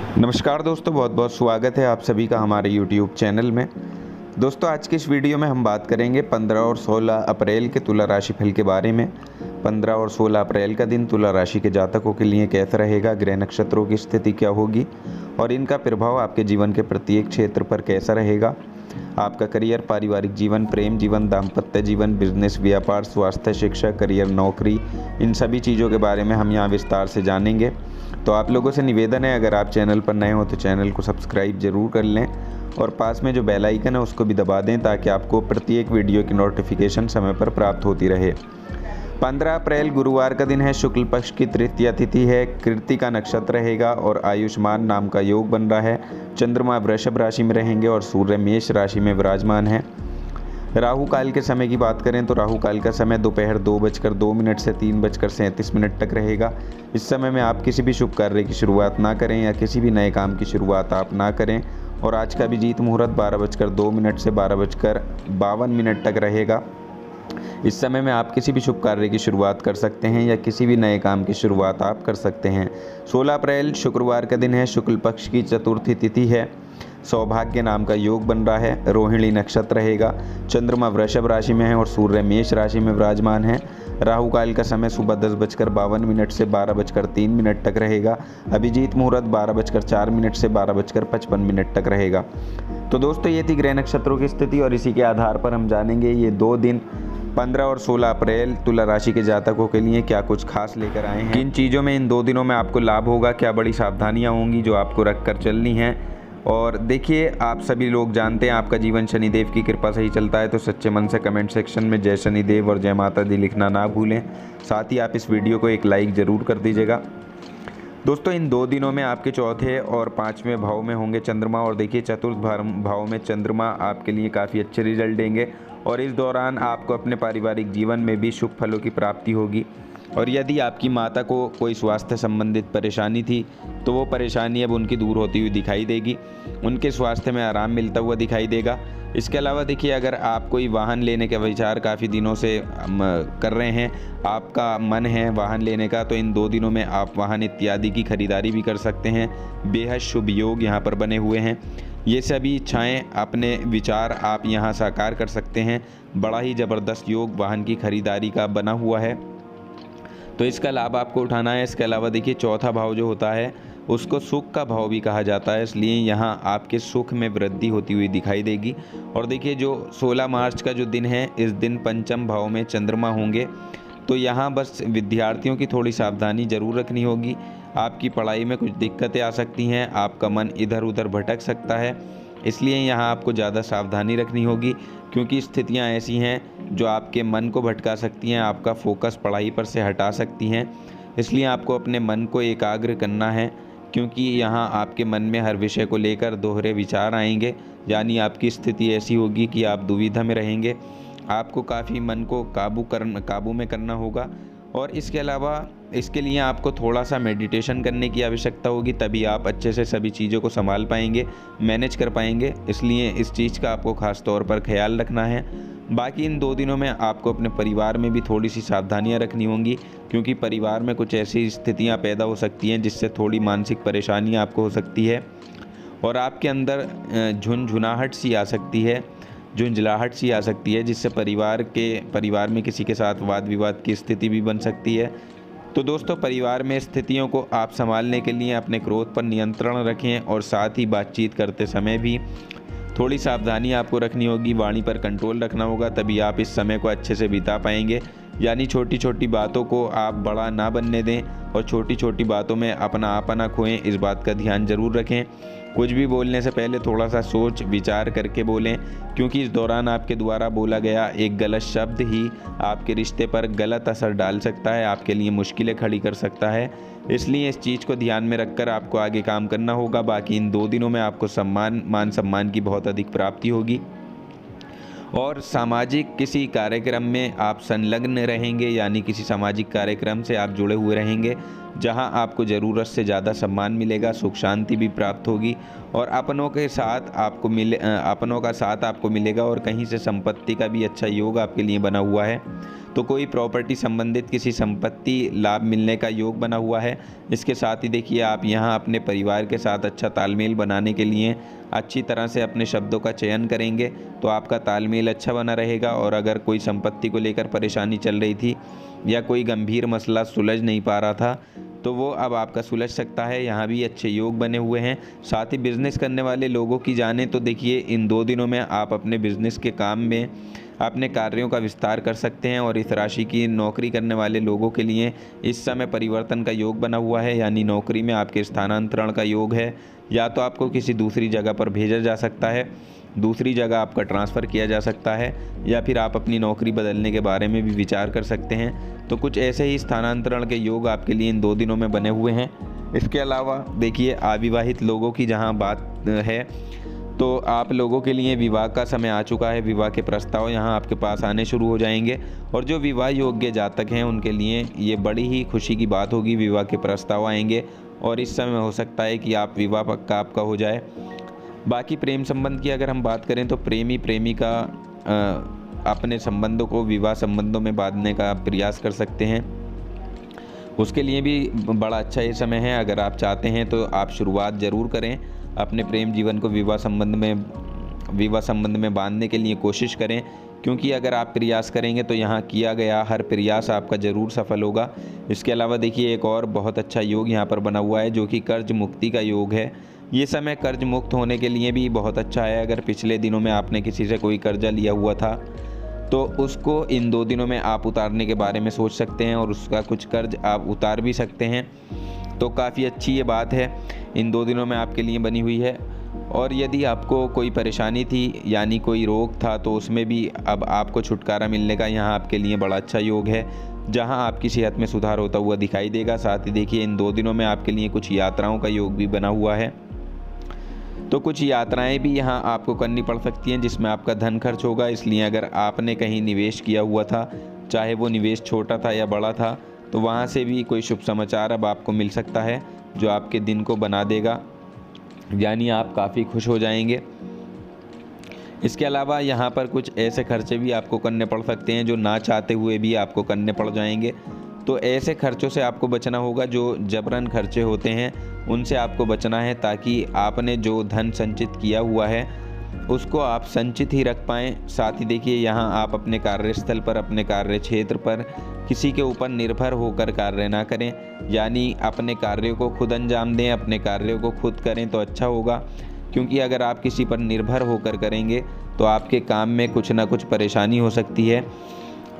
नमस्कार दोस्तों, बहुत बहुत स्वागत है आप सभी का हमारे YouTube चैनल में। दोस्तों, आज की इस वीडियो में हम बात करेंगे 15 और 16 अप्रैल के तुला राशि फल के बारे में। 15 और 16 अप्रैल का दिन तुला राशि के जातकों के लिए कैसा रहेगा, ग्रह नक्षत्रों की स्थिति क्या होगी और इनका प्रभाव आपके जीवन के प्रत्येक क्षेत्र पर कैसा रहेगा। आपका करियर, पारिवारिक जीवन, प्रेम जीवन, दाम्पत्य जीवन, बिजनेस, व्यापार, स्वास्थ्य, शिक्षा, करियर, नौकरी, इन सभी चीज़ों के बारे में हम यहाँ विस्तार से जानेंगे। तो आप लोगों से निवेदन है, अगर आप चैनल पर नए हो तो चैनल को सब्सक्राइब जरूर कर लें और पास में जो बेल आइकन है उसको भी दबा दें ताकि आपको प्रत्येक वीडियो की नोटिफिकेशन समय पर प्राप्त होती रहे। 15 अप्रैल गुरुवार का दिन है, शुक्ल पक्ष की तृतीया तिथि है, कृत्तिका नक्षत्र रहेगा और आयुष्मान नाम का योग बन रहा है। चंद्रमा वृषभ राशि में रहेंगे और सूर्य मेष राशि में विराजमान है। राहु काल के समय की बात करें तो राहु काल का समय दोपहर 2:02 से 3:37 तक रहेगा। इस समय में आप किसी भी शुभ कार्य की शुरुआत ना करें या किसी भी नए काम की शुरुआत आप ना करें। और आज का अभिजीत मुहूर्त 12:02 से 12:52 तक रहेगा। इस समय में आप किसी भी शुभ कार्य की शुरुआत कर सकते हैं या किसी भी नए काम की शुरुआत आप कर सकते हैं। 16 अप्रैल शुक्रवार का दिन है, शुक्ल पक्ष की चतुर्थी तिथि है, सौभाग्य नाम का योग बन रहा है, रोहिणी नक्षत्र रहेगा, चंद्रमा वृषभ राशि में है और सूर्य मेष राशि में विराजमान है। राहु काल का समय सुबह 10:52 से 12:03 तक रहेगा। अभिजीत मुहूर्त 12:04 से 12:55 तक रहेगा। तो दोस्तों, ये थी ग्रह नक्षत्रों की स्थिति और इसी के आधार पर हम जानेंगे ये 2 दिन 15 और 16 अप्रैल तुला राशि के जातकों के लिए क्या कुछ खास लेकर आए हैं, किन चीज़ों में इन 2 दिनों में आपको लाभ होगा, क्या बड़ी सावधानियां होंगी जो आपको रख कर चलनी हैं। और देखिए, आप सभी लोग जानते हैं आपका जीवन शनिदेव की कृपा से ही चलता है, तो सच्चे मन से कमेंट सेक्शन में जय शनिदेव और जय माता दी लिखना ना भूलें। साथ ही आप इस वीडियो को एक लाइक ज़रूर कर दीजिएगा। दोस्तों, इन 2 दिनों में आपके चौथे और 5वें भाव में होंगे चंद्रमा और देखिए चतुर्थ भाव में चंद्रमा आपके लिए काफ़ी अच्छे रिजल्ट देंगे और इस दौरान आपको अपने पारिवारिक जीवन में भी शुभ फलों की प्राप्ति होगी। और यदि आपकी माता को कोई स्वास्थ्य संबंधित परेशानी थी तो वो परेशानी अब उनकी दूर होती हुई दिखाई देगी, उनके स्वास्थ्य में आराम मिलता हुआ दिखाई देगा। इसके अलावा देखिए, अगर आप कोई वाहन लेने का विचार काफ़ी दिनों से कर रहे हैं, आपका मन है वाहन लेने का, तो इन 2 दिनों में आप वाहन इत्यादि की खरीदारी भी कर सकते हैं। बेहद शुभ योग यहाँ पर बने हुए हैं। ये सभी इच्छाएं, अपने विचार आप यहाँ साकार कर सकते हैं। बड़ा ही ज़बरदस्त योग वाहन की खरीदारी का बना हुआ है, तो इसका लाभ आपको उठाना है। इसके अलावा देखिए, चौथा भाव जो होता है उसको सुख का भाव भी कहा जाता है, इसलिए यहाँ आपके सुख में वृद्धि होती हुई दिखाई देगी। और देखिए, जो 16 मार्च का जो दिन है, इस दिन पंचम भाव में चंद्रमा होंगे, तो यहाँ बस विद्यार्थियों की थोड़ी सावधानी ज़रूर रखनी होगी। आपकी पढ़ाई में कुछ दिक्कतें आ सकती हैं, आपका मन इधर उधर भटक सकता है, इसलिए यहाँ आपको ज़्यादा सावधानी रखनी होगी क्योंकि स्थितियाँ ऐसी हैं जो आपके मन को भटका सकती हैं, आपका फोकस पढ़ाई पर से हटा सकती हैं। इसलिए आपको अपने मन को एकाग्र करना है क्योंकि यहाँ आपके मन में हर विषय को लेकर दोहरे विचार आएंगे, यानी आपकी स्थिति ऐसी होगी कि आप दुविधा में रहेंगे। आपको काफ़ी मन को काबू में करना होगा और इसके अलावा इसके लिए आपको थोड़ा सा मेडिटेशन करने की आवश्यकता होगी, तभी आप अच्छे से सभी चीज़ों को संभाल पाएंगे, मैनेज कर पाएंगे। इसलिए इस चीज़ का आपको ख़ास तौर पर ख्याल रखना है। बाकी इन 2 दिनों में आपको अपने परिवार में भी थोड़ी सी सावधानियां रखनी होंगी क्योंकि परिवार में कुछ ऐसी स्थितियां पैदा हो सकती हैं जिससे थोड़ी मानसिक परेशानियां आपको हो सकती है और आपके अंदर झुंझुनाहट सी आ सकती है, झुंझलाहट सी आ सकती है, जिससे परिवार में किसी के साथ वाद विवाद की स्थिति भी बन सकती है। तो दोस्तों, परिवार में स्थितियों को आप संभालने के लिए अपने क्रोध पर नियंत्रण रखें और साथ ही बातचीत करते समय भी थोड़ी सावधानी आपको रखनी होगी, वाणी पर कंट्रोल रखना होगा, तभी आप इस समय को अच्छे से बिता पाएंगे। यानी छोटी छोटी बातों को आप बड़ा ना बनने दें और छोटी छोटी बातों में अपना आपा ना खोएं, इस बात का ध्यान ज़रूर रखें। कुछ भी बोलने से पहले थोड़ा सा सोच विचार करके बोलें क्योंकि इस दौरान आपके द्वारा बोला गया एक गलत शब्द ही आपके रिश्ते पर गलत असर डाल सकता है, आपके लिए मुश्किलें खड़ी कर सकता है। इसलिए इस चीज़ को ध्यान में रखकर आपको आगे काम करना होगा। बाकी इन 2 दिनों में आपको मान सम्मान की बहुत अधिक प्राप्ति होगी और सामाजिक किसी कार्यक्रम में आप संलग्न रहेंगे, यानी किसी सामाजिक कार्यक्रम से आप जुड़े हुए रहेंगे जहां आपको ज़रूरत से ज़्यादा सम्मान मिलेगा, सुख शांति भी प्राप्त होगी और अपनों का साथ आपको मिलेगा और कहीं से संपत्ति का भी अच्छा योग आपके लिए बना हुआ है। तो कोई प्रॉपर्टी संबंधित किसी संपत्ति लाभ मिलने का योग बना हुआ है। इसके साथ ही देखिए आप यहाँ अपने परिवार के साथ अच्छा तालमेल बनाने के लिए अच्छी तरह से अपने शब्दों का चयन करेंगे तो आपका तालमेल अच्छा बना रहेगा। और अगर कोई संपत्ति को लेकर परेशानी चल रही थी या कोई गंभीर मसला सुलझ नहीं पा रहा था तो वो अब आपका सुलझ सकता है। यहाँ भी अच्छे योग बने हुए हैं। साथ ही बिज़नेस करने वाले लोगों की जाने तो देखिए इन 2 दिनों में आप अपने बिज़नेस के काम में अपने कार्यों का विस्तार कर सकते हैं। और इस राशि की नौकरी करने वाले लोगों के लिए इस समय परिवर्तन का योग बना हुआ है, यानी नौकरी में आपके स्थानांतरण का योग है। या तो आपको किसी दूसरी जगह पर भेजा जा सकता है, दूसरी जगह आपका ट्रांसफ़र किया जा सकता है, या फिर आप अपनी नौकरी बदलने के बारे में भी विचार कर सकते हैं। तो कुछ ऐसे ही स्थानांतरण के योग आपके लिए इन 2 दिनों में बने हुए हैं। इसके अलावा देखिए अविवाहित लोगों की जहाँ बात है तो आप लोगों के लिए विवाह का समय आ चुका है। विवाह के प्रस्ताव यहाँ आपके पास आने शुरू हो जाएंगे और जो विवाह योग्य जातक हैं उनके लिए ये बड़ी ही खुशी की बात होगी। विवाह के प्रस्ताव आएंगे और इस समय हो सकता है कि आप विवाह पक्का आपका हो जाए। बाकी प्रेम संबंध की अगर हम बात करें तो प्रेमी प्रेमिका अपने संबंधों को विवाह संबंधों में बांधने का प्रयास कर सकते हैं। उसके लिए भी बड़ा अच्छा ये समय है। अगर आप चाहते हैं तो आप शुरुआत ज़रूर करें, अपने प्रेम जीवन को विवाह संबंध में बांधने के लिए कोशिश करें, क्योंकि अगर आप प्रयास करेंगे तो यहाँ किया गया हर प्रयास आपका ज़रूर सफल होगा। इसके अलावा देखिए एक और बहुत अच्छा योग यहाँ पर बना हुआ है जो कि कर्ज मुक्ति का योग है। ये समय कर्ज मुक्त होने के लिए भी बहुत अच्छा है। अगर पिछले दिनों में आपने किसी से कोई कर्जा लिया हुआ था तो उसको इन 2 दिनों में आप उतारने के बारे में सोच सकते हैं और उसका कुछ कर्ज आप उतार भी सकते हैं। तो काफ़ी अच्छी ये बात है, इन 2 दिनों में आपके लिए बनी हुई है। और यदि आपको कोई परेशानी थी यानी कोई रोग था तो उसमें भी अब आपको छुटकारा मिलने का यहाँ आपके लिए बड़ा अच्छा योग है, जहाँ आपकी सेहत में सुधार होता हुआ दिखाई देगा। साथ ही देखिए इन 2 दिनों में आपके लिए कुछ यात्राओं का योग भी बना हुआ है। तो कुछ यात्राएं भी यहाँ आपको करनी पड़ सकती हैं जिसमें आपका धन खर्च होगा। इसलिए अगर आपने कहीं निवेश किया हुआ था, चाहे वो निवेश छोटा था या बड़ा था, तो वहाँ से भी कोई शुभ समाचार अब आपको मिल सकता है जो आपके दिन को बना देगा, यानी आप काफ़ी खुश हो जाएंगे। इसके अलावा यहाँ पर कुछ ऐसे खर्चे भी आपको करने पड़ सकते हैं जो ना चाहते हुए भी आपको करने पड़ जाएंगे। तो ऐसे खर्चों से आपको बचना होगा जो जबरन खर्चे होते हैं, उनसे आपको बचना है, ताकि आपने जो धन संचित किया हुआ है उसको आप संचित ही रख पाएँ। साथ ही देखिए यहाँ आप अपने कार्यस्थल पर, अपने कार्य क्षेत्र पर किसी के ऊपर निर्भर होकर कार्य ना करें, यानी अपने कार्यों को खुद अंजाम दें, अपने कार्यों को खुद करें तो अच्छा होगा। क्योंकि अगर आप किसी पर निर्भर होकर करेंगे तो आपके काम में कुछ ना कुछ परेशानी हो सकती है,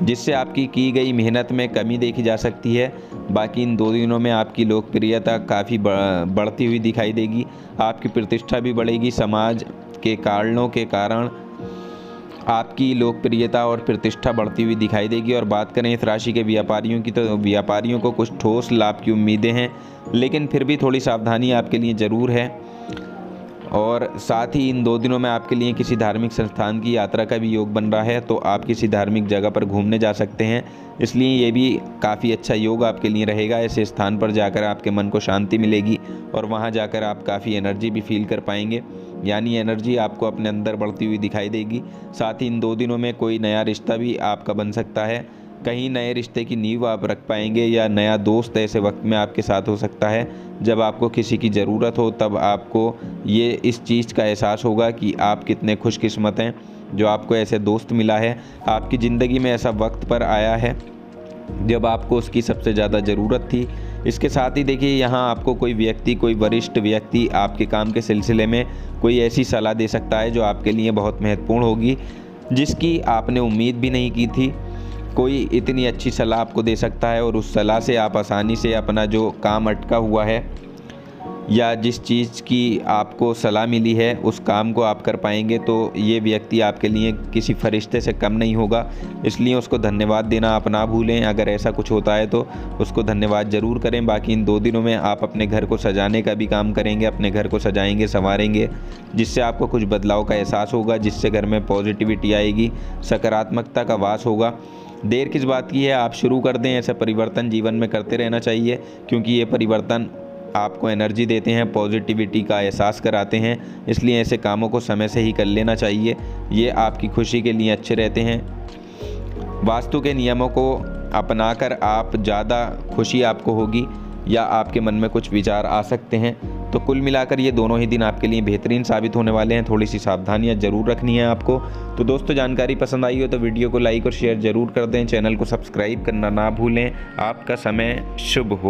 जिससे आपकी की गई मेहनत में कमी देखी जा सकती है। बाकी इन 2 दिनों में आपकी लोकप्रियता काफ़ी बढ़ती हुई दिखाई देगी, आपकी प्रतिष्ठा भी बढ़ेगी। समाज के कारणों के कारण आपकी लोकप्रियता और प्रतिष्ठा बढ़ती हुई दिखाई देगी। और बात करें इस राशि के व्यापारियों की तो व्यापारियों को कुछ ठोस लाभ की उम्मीदें हैं, लेकिन फिर भी थोड़ी सावधानी आपके लिए ज़रूर है। और साथ ही इन 2 दिनों में आपके लिए किसी धार्मिक संस्थान की यात्रा का भी योग बन रहा है, तो आप किसी धार्मिक जगह पर घूमने जा सकते हैं। इसलिए ये भी काफ़ी अच्छा योग आपके लिए रहेगा। ऐसे स्थान पर जाकर आपके मन को शांति मिलेगी और वहाँ जाकर आप काफ़ी एनर्जी भी फील कर पाएंगे, यानी एनर्जी आपको अपने अंदर बढ़ती हुई दिखाई देगी। साथ ही इन 2 दिनों में कोई नया रिश्ता भी आपका बन सकता है, कहीं नए रिश्ते की नींव आप रख पाएंगे, या नया दोस्त ऐसे वक्त में आपके साथ हो सकता है जब आपको किसी की ज़रूरत हो। तब आपको ये इस चीज़ का एहसास होगा कि आप कितने खुशकिस्मत हैं जो आपको ऐसे दोस्त मिला है। आपकी ज़िंदगी में ऐसा वक्त पर आया है जब आपको उसकी सबसे ज़्यादा ज़रूरत थी। इसके साथ ही देखिए यहाँ आपको कोई व्यक्ति, कोई वरिष्ठ व्यक्ति आपके काम के सिलसिले में कोई ऐसी सलाह दे सकता है जो आपके लिए बहुत महत्वपूर्ण होगी, जिसकी आपने उम्मीद भी नहीं की थी। कोई इतनी अच्छी सलाह आपको दे सकता है और उस सलाह से आप आसानी से अपना जो काम अटका हुआ है या जिस चीज़ की आपको सलाह मिली है उस काम को आप कर पाएंगे। तो ये व्यक्ति आपके लिए किसी फरिश्ते से कम नहीं होगा, इसलिए उसको धन्यवाद देना आप ना भूलें। अगर ऐसा कुछ होता है तो उसको धन्यवाद ज़रूर करें। बाकी इन 2 दिनों में आप अपने घर को सजाने का भी काम करेंगे, अपने घर को सजाएंगे, संवारेंगे, जिससे आपको कुछ बदलाव का एहसास होगा, जिससे घर में पॉजिटिविटी आएगी, सकारात्मकता का वास होगा। देर किस बात की है, आप शुरू कर दें। ऐसा परिवर्तन जीवन में करते रहना चाहिए, क्योंकि ये परिवर्तन आपको एनर्जी देते हैं, पॉजिटिविटी का एहसास कराते हैं। इसलिए ऐसे कामों को समय से ही कर लेना चाहिए, ये आपकी खुशी के लिए अच्छे रहते हैं। वास्तु के नियमों को अपनाकर आप ज़्यादा खुशी आपको होगी या आपके मन में कुछ विचार आ सकते हैं। तो कुल मिलाकर ये दोनों ही दिन आपके लिए बेहतरीन साबित होने वाले हैं। थोड़ी सी सावधानियां ज़रूर रखनी है आपको। तो दोस्तों, जानकारी पसंद आई हो तो वीडियो को लाइक और शेयर ज़रूर कर दें। चैनल को सब्सक्राइब करना ना भूलें। आपका समय शुभ हो।